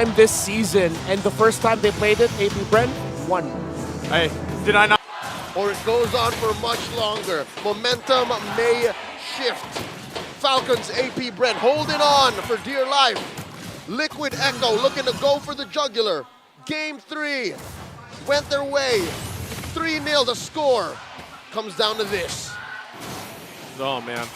time this season, and the first time they played it, AP Bren won. Hey, did I not? Or it goes on for much longer. Momentum may shift. Falcons, AP Bren holding on for dear life. Liquid Echo looking to go for the jugular. Game 3 went their way. 3-0 the score. Comes down to this. Oh man,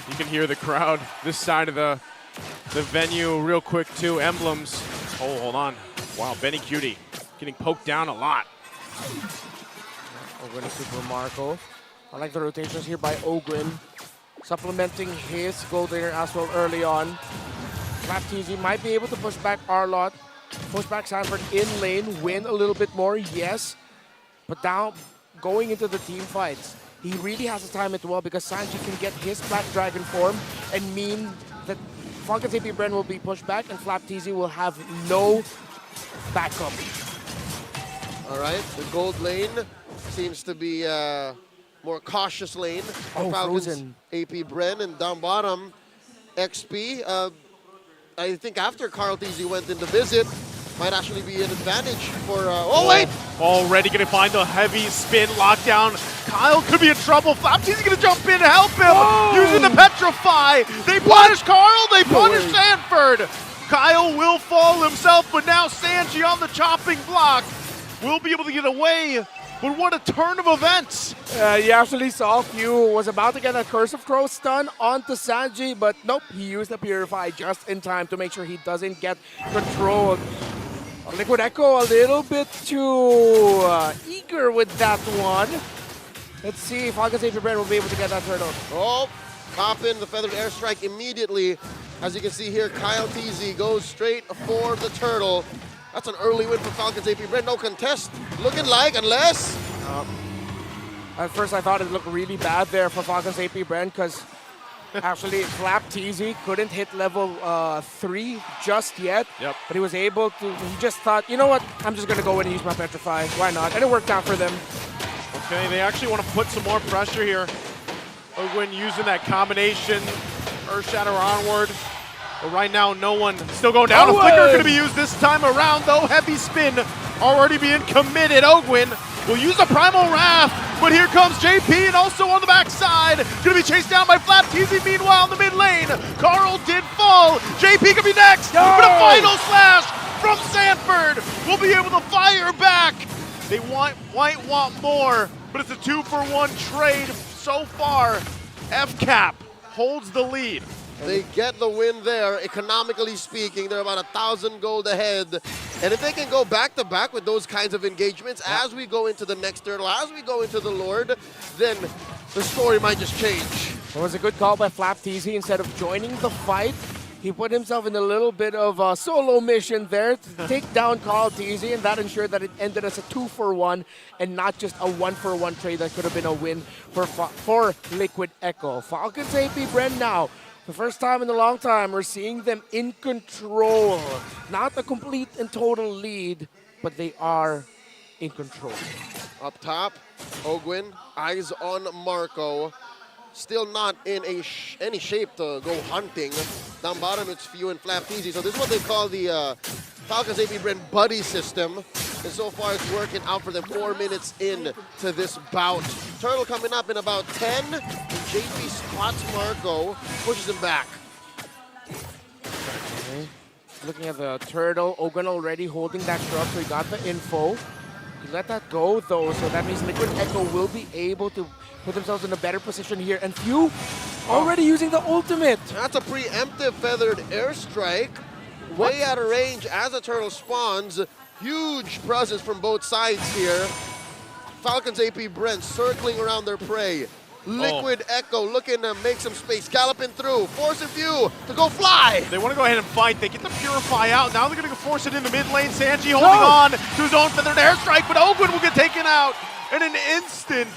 you can hear the crowd this side of the venue real quick too. Emblems. Oh, hold on. Wow, Benny Cutie getting poked down a lot. Ogwin and Super Marco. I like the rotations here by Ogwin, supplementing his gold laner as well early on. FlapTZ might be able to push back Arlott, push back Sanford in lane, win a little bit more, yes. But now, going into the team fights, he really has to time it well because Sanji can get his Black Dragon form and mean that Falcon's AP Bren will be pushed back and FlapTZ will have no backup. All right, the gold lane seems to be a more cautious lane for Falcons. Frozen. AP Bren, and down bottom, XP. I think after CarlTZ went in to visit, might actually be an advantage for, oh wait! Already gonna find a heavy spin lockdown. Kyle could be in trouble. FlapTZ gonna jump in to help him using the Petrify. They punish Carl, they punish Sanford. Kyle will fall himself, but now Sanji on the chopping block will be able to get away. But what a turn of events! You actually saw Q was about to get a Curse of Crow stun onto Sanji, but nope, he used the Purify just in time to make sure he doesn't get controlled. Liquid Echo a little bit too eager with that one. Let's see if Falcon's AP Bren will be able to get that turtle. Oh, pop in the Feathered Airstrike immediately. As you can see here, CarlTZ goes straight for the turtle. That's an early win for Falcons AP Bren. No contest. Looking like, unless... At first I thought it looked really bad there for Falcons AP Bren because actually FlapTZ couldn't hit level 3 just yet. Yep. But he was able to, he just thought, you know what, I'm just going to go in and use my Petrify. Why not? And it worked out for them. Okay, they actually want to put some more pressure here. Ogwin using that combination, Earth Shatter onward. But right now, no one still going down. A flicker going to be used this time around, though. Heavy spin already being committed. Ogwin will use a Primal Wrath, but here comes JP, and also on the backside, going to be chased down by FlapTZ. Meanwhile, in the mid lane, Carl did fall. JP could be next, but a final slash from Sanford will be able to fire back. They might want more, but it's a 2-for-1 trade so far. FCAP holds the lead. They get the win there. Economically speaking, they're about 1,000 gold ahead. And if they can go back-to-back with those kinds of engagements as we go into the next turtle, as we go into the Lord, then the story might just change. It was a good call by FlapTZ. Instead of joining the fight, he put himself in a little bit of a solo mission there to take down CarlTZ, and that ensured that it ended as a 2-for-1 and not just a 1-for-1 trade that could have been a win for Liquid Echo. Falcons AP Bren now. The first time in a long time, we're seeing them in control. Not a complete and total lead, but they are in control. Up top, Ogwin, eyes on Marco. Still not in any shape to go hunting. Down bottom, it's Few and FlapTZ. So this is what they call the Falcons AP Bren buddy system. And so far, it's working out for them 4 minutes into this bout. Turtle coming up in about 10. And JP spots Marco, pushes him back. Okay. Looking at the turtle, Ogwin already holding that shrub, so he got the info. He let that go, though, so that means Liquid Echo will be able to put themselves in a better position here. And Few already using the ultimate. That's a preemptive Feathered Airstrike. Way out of range as the turtle spawns. Huge presence from both sides here. Falcons AP Bren circling around their prey. Liquid Echo looking to make some space, galloping through, forcing Few to go fly. They want to go ahead and fight. They get the Purify out. Now they're going to force it in the mid lane. Sanji holding on to his own Feathered Airstrike, but Ogwin will get taken out in an instant.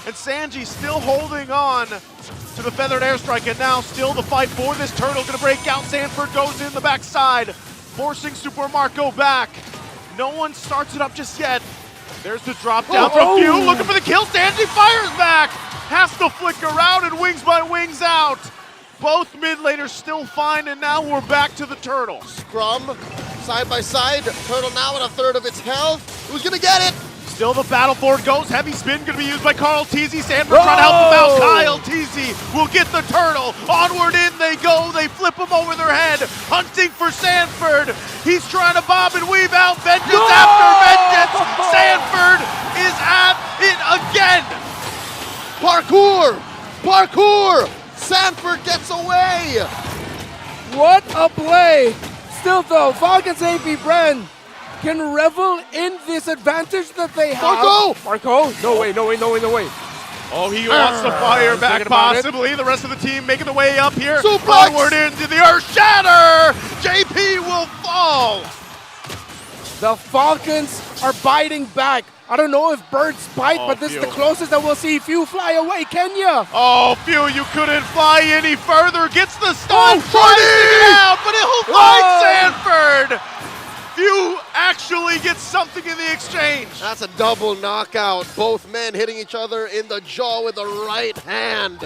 And Sanji still holding on to the Feathered Airstrike, and now still the fight for this turtle. Going to break out. Sanford goes in the backside, forcing Super Marco back. No one starts it up just yet. There's the drop down from Few, looking for the kill. Sanji fires back, has to flicker out, and wings by wings out. Both mid laners still fine, and now we're back to the turtle. Scrum, side by side. Turtle now at a third of its health. Who's gonna get it? Still the battle forward goes. Heavy spin going to be used by Carl Teasy. Sanford trying to help him out. Kyle Teasy will get the turtle. Onward in they go. They flip him over their head. Hunting for Sanford. He's trying to bob and weave out. Vengeance after vengeance. Sanford is at it again. Parkour! Parkour! Sanford gets away! What a play! Still though, Falcons AP Bren can revel in this advantage that they have. Marco! No way, no way, no way, no way. Oh, he wants to fire back possibly. The rest of the team making the way up here. Suplex! Onward into the Earth Shatter! JP will fall! The Falcons are biting back. I don't know if birds bite, but this is the closest that we'll see. Few fly away, Kenya. Oh, Few, you couldn't fly any further. Gets the stun, tries to get out, but he'll find Sanford. Few actually gets something in the exchange. That's a double knockout. Both men hitting each other in the jaw with the right hand.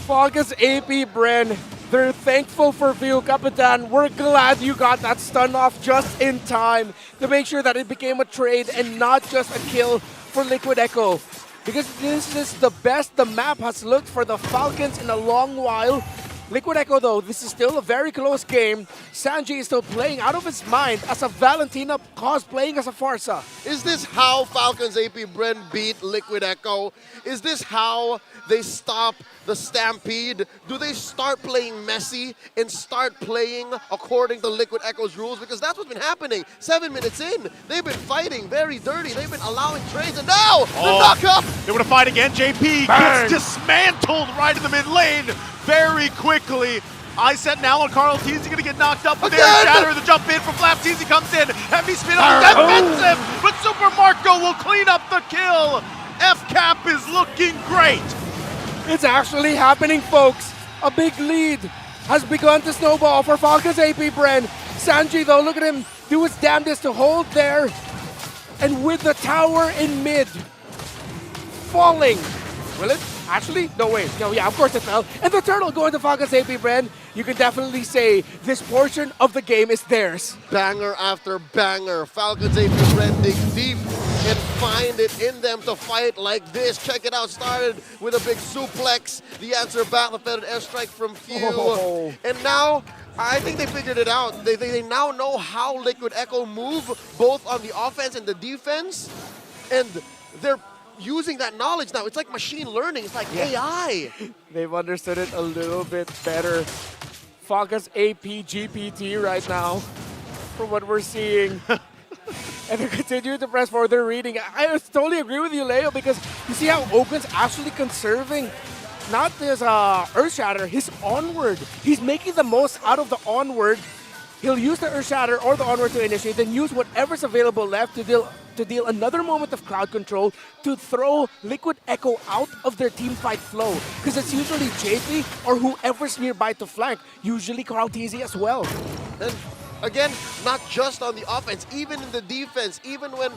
Falcons AP Bren, they're thankful for Few Kapitan. We're glad you got that stun off just in time to make sure that it became a trade and not just a kill for Liquid Echo. Because this is the best the map has looked for the Falcons in a long while. Liquid Echo though, this is still a very close game. Sanji is still playing out of his mind as a Valentina cosplaying as a Farsa. Is this how Falcons AP Bren beat Liquid Echo? Is this how they stop the Stampede? Do they start playing messy and start playing according to Liquid Echo's rules? Because that's what's been happening. 7 minutes in, they've been fighting very dirty. They've been allowing trades, and now the knockup. They want to fight again. JP gets dismantled right in the mid lane very quickly. I set now on Carl Teasy going to get knocked up with Air Shatter. The jump in from Flap. Teasy comes in. Heavy spin on defensive, but Super Marco will clean up the kill. F-Cap is looking great. It's actually happening, folks. A big lead has begun to snowball for Falcons AP Bren. Sanji, though, look at him do his damnedest to hold there. And with the tower in mid, falling. Will it? Actually? No way. No, yeah, of course it fell. And the turtle going to Falcons AP Bren. You can definitely say this portion of the game is theirs. Banger after banger. Falcons AP Bren dig deep and find it in them to fight like this. Check it out. Started with a big suplex. The answer back, the feathered airstrike from Few. Oh. And now, I think they figured it out. They now know how Liquid Echo move, both on the offense and the defense. And they're using that knowledge now. It's like machine learning. It's like AI. They've understood it a little bit better. Falcons AP GPT right now, from what we're seeing. And they continue to press forward. They're reading. I totally agree with you, Leo, because you see how Ogun's actually conserving not his Earth Shatter, his Onward. He's making the most out of the Onward. He'll use the Earth Shatter or the Onward to initiate, then use whatever's available left to deal another moment of crowd control to throw Liquid Echo out of their team fight flow. Because it's usually JP or whoever's nearby to flank, usually Carl Teasy as well. And again, not just on the offense, even in the defense, even when,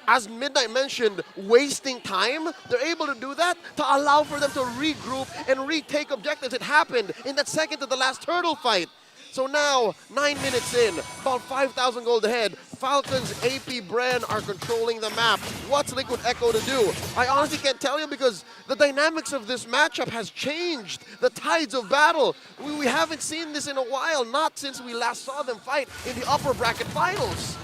as Midnight mentioned, wasting time, they're able to do that to allow for them to regroup and retake objectives. It happened in that second to the last turtle fight. So now, 9 minutes in, about 5,000 gold ahead, Falcons AP Bren are controlling the map. What's Liquid Echo to do? I honestly can't tell you because the dynamics of this matchup has changed. The tides of battle. We haven't seen this in a while, not since we last saw them fight in the upper bracket finals.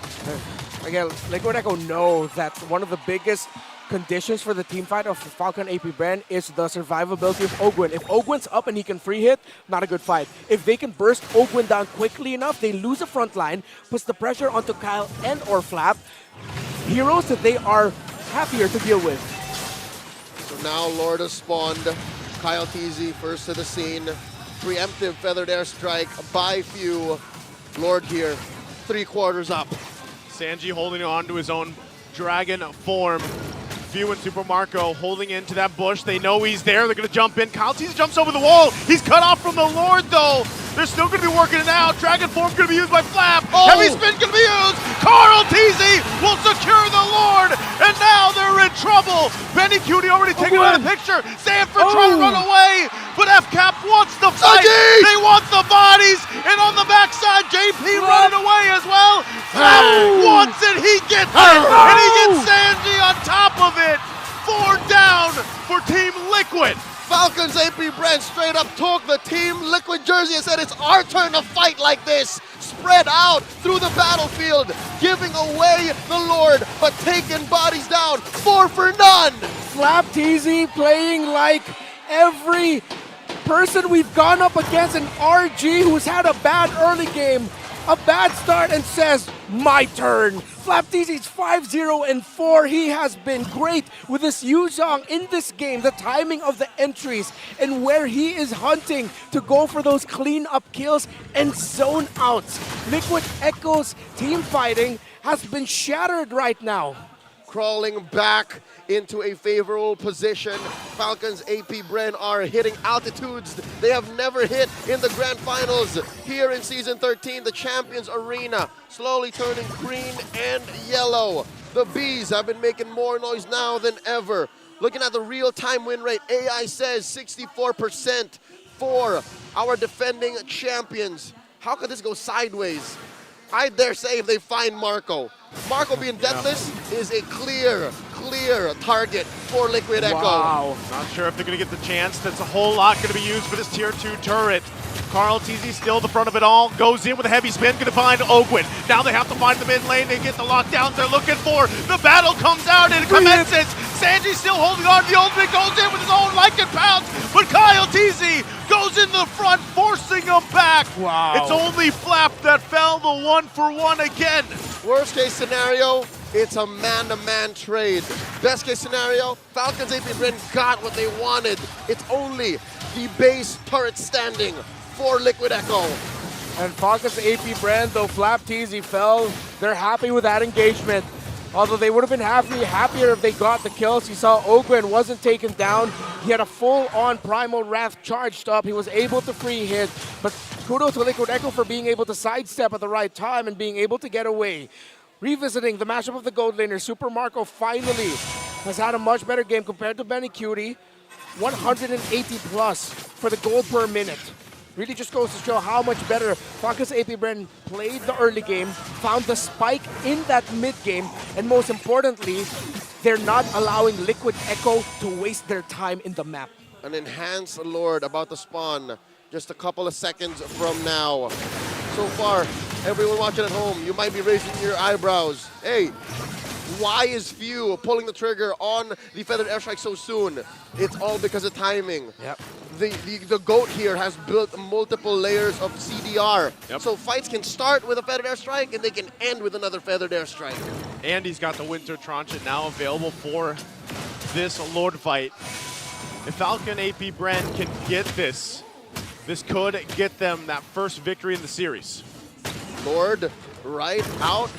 Again, Liquid Echo know that one of the biggest conditions for the team fight of Falcon AP Bren is the survivability of Ogwin. If Ogwin's up and he can free hit, not a good fight. If they can burst Ogwin down quickly enough, they lose the front line, puts the pressure onto Kyle and or Flap. Heroes that they are happier to deal with. So now Lord has spawned. Kyle Teasy first to the scene. Preemptive feathered airstrike by Few. Lord here, 3/4 up. Sanji holding on to his own dragon form. Few and Super Marco holding into that bush. They know he's there. They're going to jump in. Kyle Teasy jumps over the wall. He's cut off from the Lord, though. They're still going to be working it out. Dragon form going to be used by Flap. Heavy spin going to be used. Carl Teasy will secure the Lord. And now they're in trouble. Benny Cutie already taken out of the picture. Sanford trying to run away. But F-Cap wants the fight. They want the bodies. And on the backside, JP running away as well. Flap wants it, he gets it, and he gets Sanji on top of it. 4 down for Team Liquid. Falcon's AP Bren straight up took the Team Liquid jersey and said, it's our turn to fight like this. Spread out through the battlefield, giving away the Lord, but taking bodies down. 4 for none. Flapteasy playing like every person we've gone up against, an RG who's had a bad early game, a bad start, and says, my turn. Flapteasy's 5-0-4. He has been great with this Yuzhong in this game, the timing of the entries, and where he is hunting to go for those clean-up kills and zone outs. Liquid Echo's team fighting has been shattered right now. Crawling back into a favorable position. Falcon's AP Bren are hitting altitudes they have never hit in the grand finals here in Season 13, the Champions Arena, slowly turning green and yellow. The Bees have been making more noise now than ever. Looking at the real-time win rate, AI says 64% for our defending champions. How could this go sideways? I dare say if they find Marco. Marco being deathless is a clear target for Liquid Echo. Wow. Not sure if they're going to get the chance. That's a whole lot going to be used for this Tier 2 turret. Carl TZ still the front of it all. Goes in with a heavy spin. Going to find Ogwin. Now they have to find the mid lane. They get the lockdowns they're looking for. The battle comes out and it commences. Sanji still holding on to the ultimate. Goes in with his own Lycan pounce. But Kyle TZ goes in the front, forcing him back. Wow. It's only Flap that fell the 1-for-1 again. Worst case scenario, it's a man-to-man trade. Best case scenario, Falcons AP Bren got what they wanted. It's only the base turret standing for Liquid Echo. And Falcons AP Bren, though Flapteasy fell, they're happy with that engagement. Although they would have been happier if they got the kills. You saw Ogren wasn't taken down. He had a full-on Primal Wrath charged up. He was able to free hit. But kudos to Liquid Echo for being able to sidestep at the right time and being able to get away. Revisiting the matchup of the gold laner, Super Marco finally has had a much better game compared to Benny Cutie. 180 plus for the gold per minute. Really just goes to show how much better Falcons AP Bren played the early game, found the spike in that mid game, and most importantly, they're not allowing Liquid Echo to waste their time in the map. An enhanced Lord about to spawn just a couple of seconds from now. So far, everyone watching at home, you might be raising your eyebrows. Hey, why is Few pulling the trigger on the Feathered Airstrike so soon? It's all because of timing. Yep. The GOAT here has built multiple layers of CDR. Yep. So fights can start with a Feathered Airstrike and they can end with another Feathered Airstrike. And he's got the Winter Transit now available for this Lord fight. If Falcon AP Bren can get this could get them that first victory in the series. Lord right out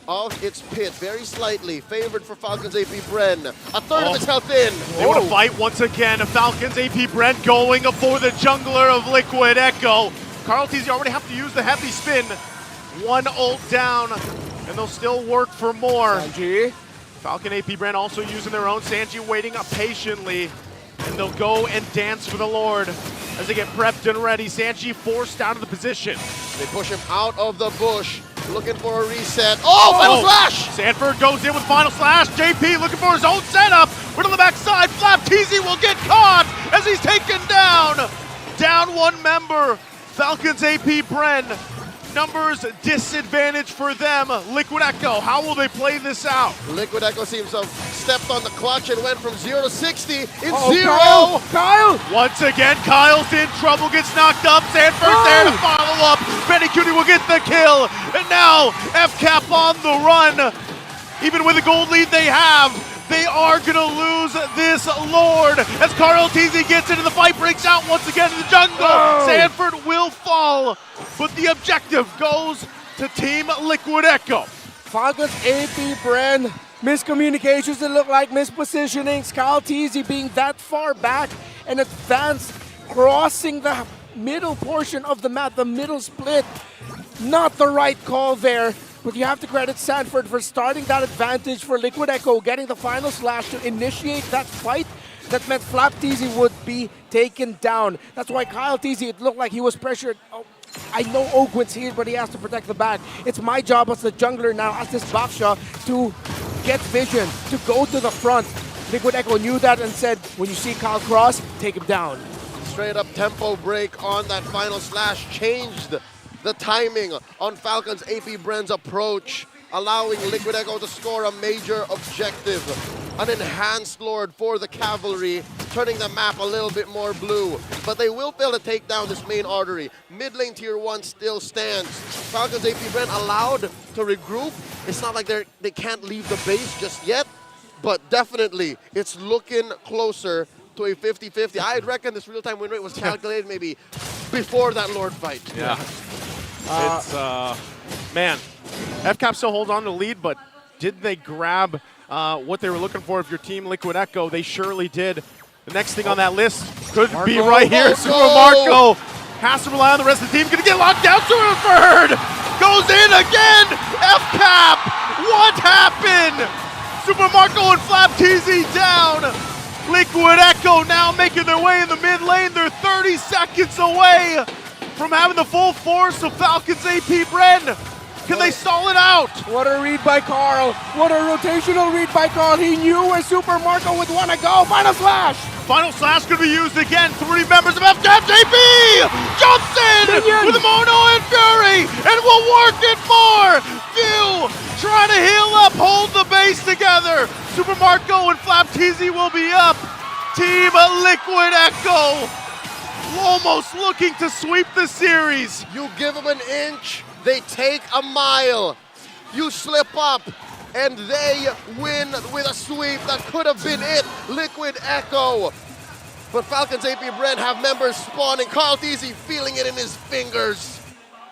of its pit, very slightly, favored for Falcons AP Bren. A third of its health in. They want to fight once again. Falcons AP Bren going for the jungler of Liquid Echo. Carl TZ already have to use the heavy spin. One ult down, and they'll still work for more. Sanji. Falcon AP Bren also using their own. Sanji waiting up patiently, and they'll go and dance for the Lord as they get prepped and ready. Sanji forced out of the position. They push him out of the bush. Looking for a reset. Oh, Final Slash! Sanford goes in with Final Slash. JP looking for his own setup. Right on the backside. Flapteasy will get caught as he's taken down. Down one member. Falcons AP Bren. Numbers disadvantage for them. Liquid Echo, how will they play this out? Liquid Echo seems to have stepped on the clutch and went from 0 to 60 in 0. Kyle! Once again, Kyle's in trouble, gets knocked up. Sanford's there to follow up. Benny Cutie will get the kill. And now, FCAP on the run. Even with the gold lead they have, they are going to lose this Lord. As Carl TZ gets into the fight, breaks out once again in the jungle. Sanford will fall, but the objective goes to Team Liquid Echo. Falcons AP Bren, miscommunications that look like mispositionings. Carl TZ being that far back and advanced, crossing the middle portion of the map, the middle split. Not the right call there. But you have to credit Sanford for starting that advantage for Liquid Echo, getting the Final Slash to initiate that fight that meant Flapteasy would be taken down. That's why Kyle TZ, it looked like he was pressured I know Ogwin's here, but he has to protect the back. It's my job as the jungler now, as this Baksha, to get vision, to go to the front. Liquid Echo knew that and said, when you see Kyle cross, take him down. Straight up tempo break on that final slash changed the timing on Falcon's AP Bren's approach, allowing Liquid Echo to score a major objective. An enhanced Lord for the Cavalry, turning the map a little bit more blue. But they will fail to take down this main artery. Mid lane tier 1 still stands. Falcon's AP Bren allowed to regroup. It's not like they can't leave the base just yet, but definitely it's looking closer to a 50-50. I'd reckon this real-time win rate was calculated maybe before that Lord fight. Yeah. It's, man, FCAP still holds on to the lead, but did they grab what they were looking for? If your team Liquid Echo, they surely did. The next thing on that list could be right here. Super Marco has to rely on the rest of the team. Gonna get locked down. Super Bird goes in again. FCAP, what happened? Super Marco and Flap TZ down. Liquid Echo now making their way in the mid lane. They're 30 seconds away from having the full force of Falcon's AP Bren. Can they stall it out? What a read by Carl. What a rotational read by Carl. He knew where Super Marco would want to go. Final slash. Final slash could be used again. 3 members of FCAP. JP jumps in with a Mono and Fury and will work it more. Few trying to heal up, hold the base together. Super Marco and Flap TZ will be up. Team Liquid Echo almost looking to sweep the series. You give them an inch, they take a mile. You slip up, and they win with a sweep that could have been it. Liquid Echo. But Falcon's AP Bren have members spawning. Carl TZ feeling it in his fingers.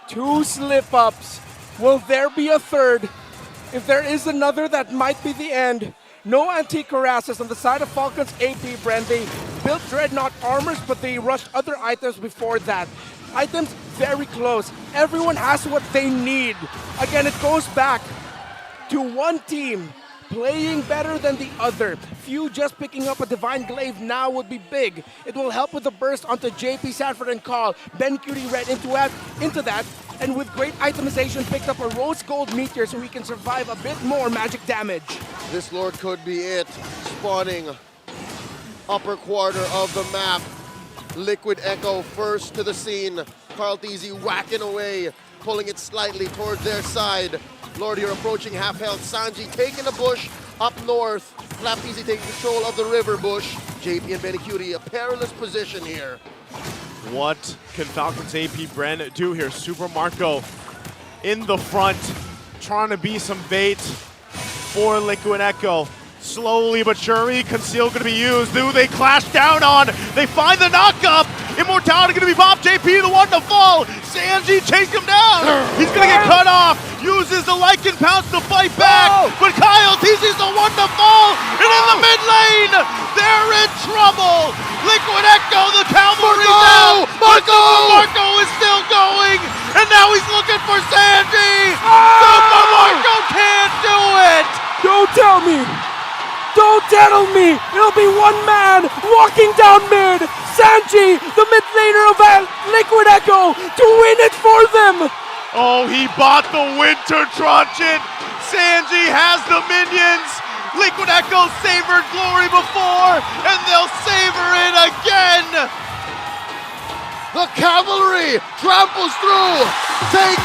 2 slip-ups. Will there be a third? If there is another, that might be the end. No antique harasses on the side of Falcon's AP Bren. They built Dreadnought armors, but they rushed other items before that. Items very close. Everyone has what they need. Again, it goes back to one team playing better than the other. Few just picking up a Divine Glaive now would be big. It will help with the burst onto JP, Sanford, and Carl. Ben Cutie read into that, and with great itemization picked up a Rose Gold Meteor so he can survive a bit more magic damage. This Lord could be it. Spawning upper quarter of the map. Liquid Echo first to the scene. Carl TZ whacking away, pulling it slightly towards their side. Lord here approaching half health. Sanji taking a bush up north. Flap TZ taking control of the river bush. JP and Benny Cutie, a perilous position here. What can Falcon's AP Bren do here? Super Marco in the front, trying to be some bait for Liquid Echo. Slowly but surely, Conceal going to be used. Who they clash down on. They find the knock-up. Immortality going to be popped. JP the one to fall. Sanji chased him down. He's going to get cut off. Uses the Lycan Pounce to fight back. But Kyle TZ's the one to fall. And in the mid lane, they're in trouble. Liquid Echo, the cavalry down. Marco is still going. And now he's looking for Sanji. Super Marco can't do it. Don't tell me. Don't tell me! It'll be one man walking down mid! Sanji, the mid laner of Liquid Echo, to win it for them! Oh, he bought the Winter Truncheon! Sanji has the minions! Liquid Echo savored glory before, and they'll savor it again! The cavalry tramples through! Take